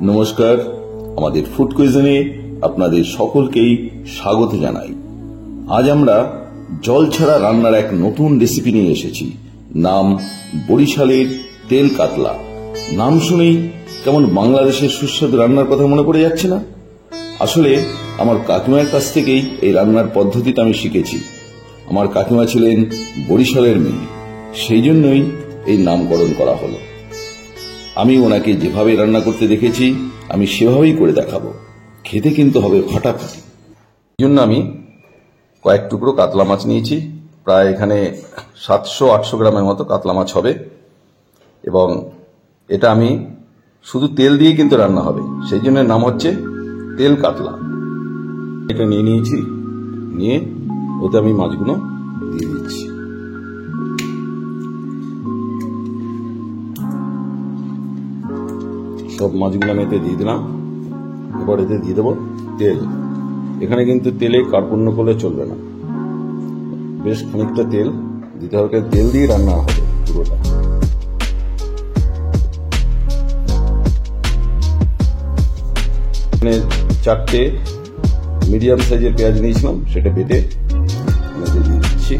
নমস্কার, আমাদের ফুড কুইজনে আপনাদের সকলকেই স্বাগত জানাই। আজ আমরা জল ছাড়া রান্নার এক নতুন রেসিপি নিয়ে এসেছি। নাম বরিশালের তেল কাতলা। নাম শুনেই কেমন বাংলাদেশের সুস্বাদু রান্নার কথা মনে পড়ে যাচ্ছে না? আসলে আমার কাকিমার কাছ থেকেই এই রান্নার পদ্ধতিটা আমি শিখেছি। আমার কাকিমা ছিলেন বরিশালের মেয়ে, সেই জন্যই এই নামকরণ করা হলো। আমি ওনাকে যেভাবে রান্না করতে দেখেছি আমি সেভাবেই করে দেখাবো। খেতে কিন্তু হবে ফাটাফাটি। এই জন্য আমি কয়েক টুকরো কাতলা মাছ নিয়েছি। প্রায় এখানে 700-800 গ্রামের মতো কাতলা মাছ হবে, এবং এটা আমি শুধু তেল দিয়ে কিন্তু রান্না হবে, সেই জন্য নাম হচ্ছে তেল কাতলা। এটা নিয়ে নিয়েছি, নিয়ে ওতে আমি মাছগুলো দিয়ে দিচ্ছি। সব মাছগুলো আমি এতে দিয়ে দিলাম। এবার এতে দিয়ে দেবো তেল। এখানে কিন্তু তেলে কার্পণ্য করলে চলবে না, বেশ খানিকটা তেল দিতে হবে। তেল দিয়ে রান্না হবে পুরোটা। এখানে 4টে মিডিয়াম সাইজের পেঁয়াজ নিয়েছিলাম, সেটা বেটে দিয়ে দিচ্ছি।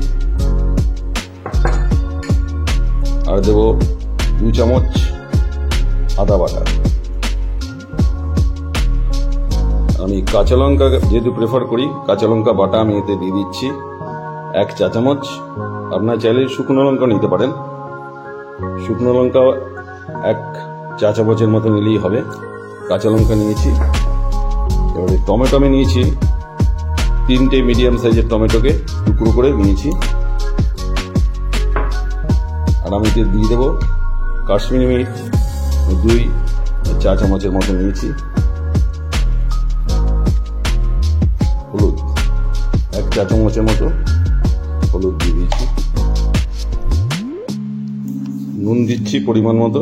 আর দেবো 2 চামচ আদা বাটা। আমি কাঁচা লঙ্কা যেহেতু প্রেফার করি, কাঁচা লঙ্কা বাটা আমি এতে দিয়ে দিচ্ছি 1 চা চামচ। আপনারা চাইলে শুকনো লঙ্কা নিতে পারেন। শুকনো লঙ্কা 1 চা চামচের মতো নিলেই হবে। কাঁচা লঙ্কা নিয়েছি। এবারে টমেটো আমি নিয়েছি 3টে মিডিয়াম সাইজের টমেটোকে টুকরো করে নিয়েছি। আর আমি এতে দিয়ে দেবো কাশ্মীরি মির্চ 2 চা চামচের মতো নিয়েছি। হলুদ 1 চা চামচের মতো হলুদ দিয়ে দিয়েছি। নুন দিচ্ছি পরিমাণ মতো।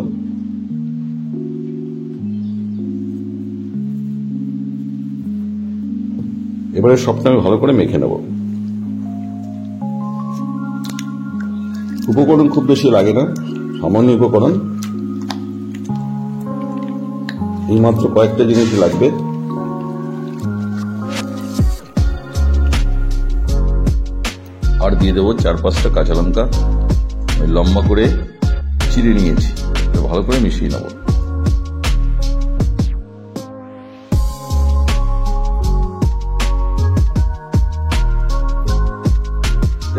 এবারে সবটা আমি ভালো করে মেখে নেব। উপকরণ খুব বেশি লাগে না, সামান্য উপকরণ, এই মাত্র কয়েকটা জিনিস লাগবে। আর দিয়ে দেবো 4-5টা কাঁচা লঙ্কা লম্বা করে চিড়ে নিয়েছি। ভালো করে মিশিয়ে নেব।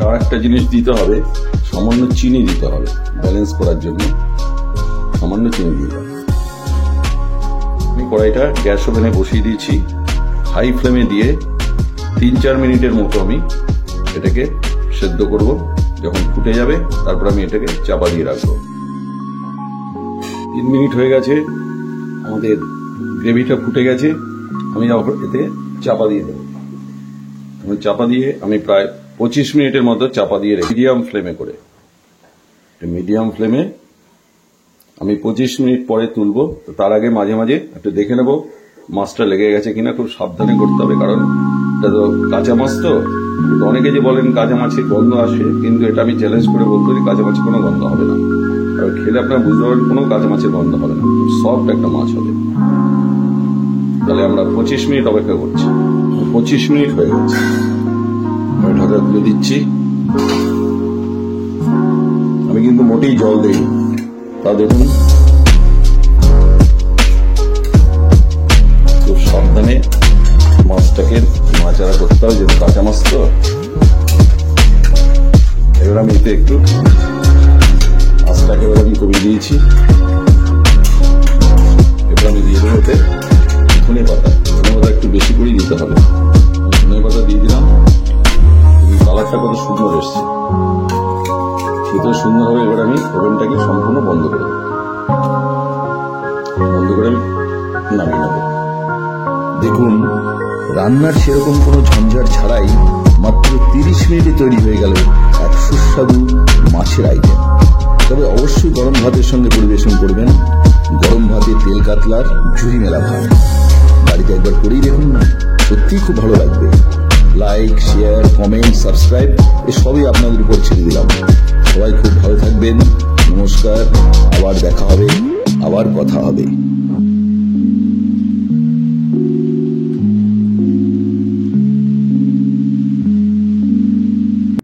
আর একটা জিনিস দিতে হবে, সামান্য চিনি দিতে হবে ব্যালেন্স করার জন্য। সামান্য চিনি দিয়ে দেবো। আমি কড়াইটা গ্যাস ওভেনে বসিয়ে দিয়েছি। হাই ফ্লেমে দিয়ে 3-4 মিনিটের মতো আমি এটাকে সেদ্ধ করব। যখন ফুটে যাবে তারপর আমি এটাকে চাপা দিয়ে রাখবো। 3 মিনিট হয়ে গেছে, আমাদের গ্রেভিটা ফুটে গেছে। আমি এতে চাপা দিয়ে দেবো। চাপা দিয়ে আমি প্রায় 25 মিনিটের মতো চাপা দিয়ে রেখে মিডিয়াম ফ্লেমে করে, মিডিয়াম ফ্লেমে আমি 25 মিনিট পরে তুলবো। তো তার আগে মাঝে মাঝে একটু দেখে নেবো মাছটা লেগে গেছে কিনা। খুব সাবধানে করতে হবে, কারণ এটা তো কাঁচা মাছ। তো অনেকে যে বলেন কাঁচা মাছের গন্ধ আসে, কিন্তু এটা আমি চ্যালেঞ্জ করে বলতে পারি কাঁচা মাছের কোনো গন্ধ হবে না। আর খেলে আপনারা বুঝতে পারবেন কোনো কাঁচা মাছের গন্ধ হবে না, খুব সফট একটা মাছ হবে। তাহলে আমরা 25 মিনিট অপেক্ষা করছি। 25 মিনিট হয়ে গেছে, ঢাকা তুলে দিচ্ছি। আমি কিন্তু মোটেই জল দিই, তা দেখুন। খুব সাবধানে মাছটাকে নাড়াচাড়া করতে হবে, যেহেতু কাঁচা মাছ তো। এবার আমি এতে একটু আঁচটাকে আমি কমিয়ে দিয়েছি। এবার আমি দিয়ে দেবো এতে ধনে পাতা। ধনে পাতা একটু বেশি করেই দিতে হবে। ধনে পাতা দিয়ে দিলাম। কালারটা কত সুন্দর এসছে, খেতে সুন্দর হবে। এবার আমি ওভেনটাকে সম্পূর্ণ বন্ধ করে দেবো। বন্ধ করে আমি নামিয়ে নেব। দেখুন, রান্নার সেরকম কোনো ঝঞ্ঝাট ছাড়াই মাত্র 30 মিনিটে তৈরি হয়ে গেল এক সুস্বাদু মাছের আইটেম। তবে অবশ্যই গরম ভাতের সঙ্গে পরিবেশন করবেন। গরম ভাতে তেল কাতলার ঝুড়ি মেলা ভাত। বাড়িতে একবার করেই দেখুন না, সত্যিই খুব ভালো লাগবে। লাইক, শেয়ার, কমেন্ট, সাবস্ক্রাইব এসবই আপনাদের উপর ছেড়ে দিলাম। সবাই খুব ভালো থাকবেন। নমস্কার, আবার দেখা হবে, আবার কথা হবে।